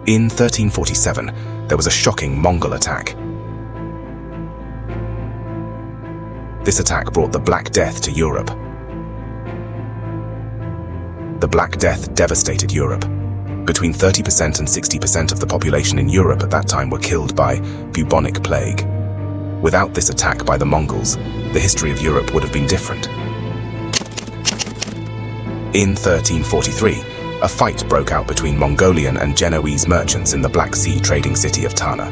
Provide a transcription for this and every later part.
In 1347, there was a shocking Mongol attack. This attack brought the Black Death to Europe. The Black Death devastated Europe. Between 30% and 60% of the population in Europe at that time were killed by bubonic plague. Without this attack by the Mongols, the history of Europe would have been different. In 1343, a fight broke out between Mongolian and Genoese merchants in the Black Sea trading city of Tana.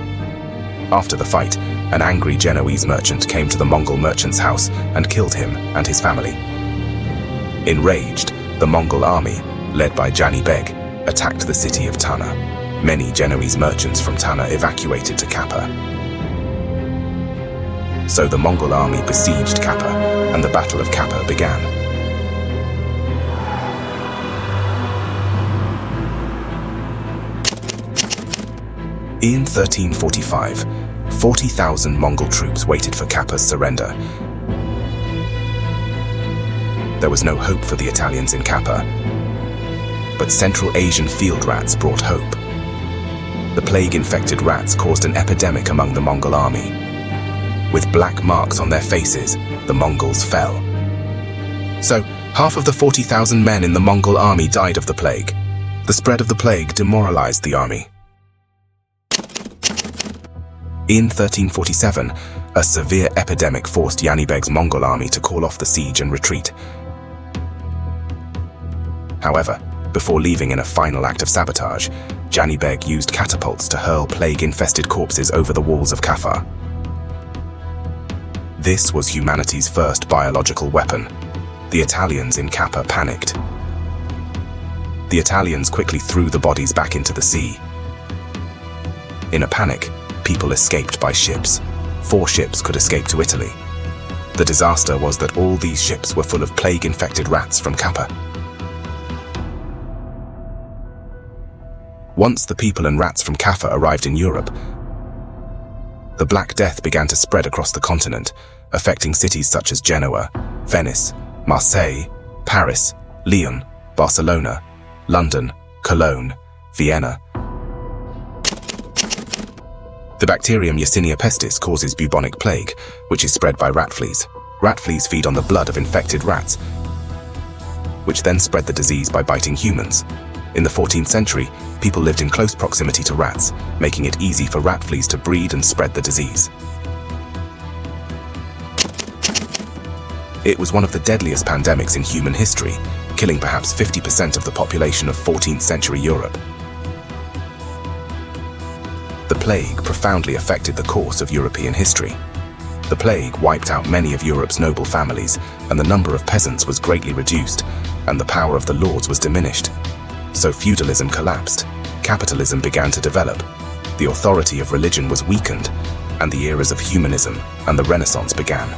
After the fight, an angry Genoese merchant came to the Mongol merchant's house and killed him and his family. Enraged, the Mongol army, led by Jani Beg, attacked the city of Tana. Many Genoese merchants from Tana evacuated to Caffa. So the Mongol army besieged Caffa, and the Battle of Caffa began. In 1345, 40,000 Mongol troops waited for Caffa's surrender. There was no hope for the Italians in Caffa, but Central Asian field rats brought hope. The plague-infected rats caused an epidemic among the Mongol army. With black marks on their faces, the Mongols fell. So, half of the 40,000 men in the Mongol army died of the plague. The spread of the plague demoralized the army. In 1347, a severe epidemic forced Janibeg's Mongol army to call off the siege and retreat. However, before leaving in a final act of sabotage, Janibeg used catapults to hurl plague-infested corpses over the walls of Caffa. This was humanity's first biological weapon. The Italians in Caffa panicked. The Italians quickly threw the bodies back into the sea. In a panic, people escaped by ships. 4 ships could escape to Italy. The disaster was that all these ships were full of plague-infected rats from Caffa. Once the people and rats from Caffa arrived in Europe, the Black Death began to spread across the continent, affecting cities such as Genoa, Venice, Marseille, Paris, Lyon, Barcelona, London, Cologne, Vienna. The bacterium Yersinia pestis causes bubonic plague, which is spread by rat fleas. Rat fleas feed on the blood of infected rats, which then spread the disease by biting humans. In the 14th century, people lived in close proximity to rats, making it easy for rat fleas to breed and spread the disease. It was one of the deadliest pandemics in human history, killing perhaps 50% of the population of 14th century Europe. The plague profoundly affected the course of European history. The plague wiped out many of Europe's noble families, and the number of peasants was greatly reduced, and the power of the lords was diminished. So feudalism collapsed, capitalism began to develop, the authority of religion was weakened, and the eras of humanism and the Renaissance began.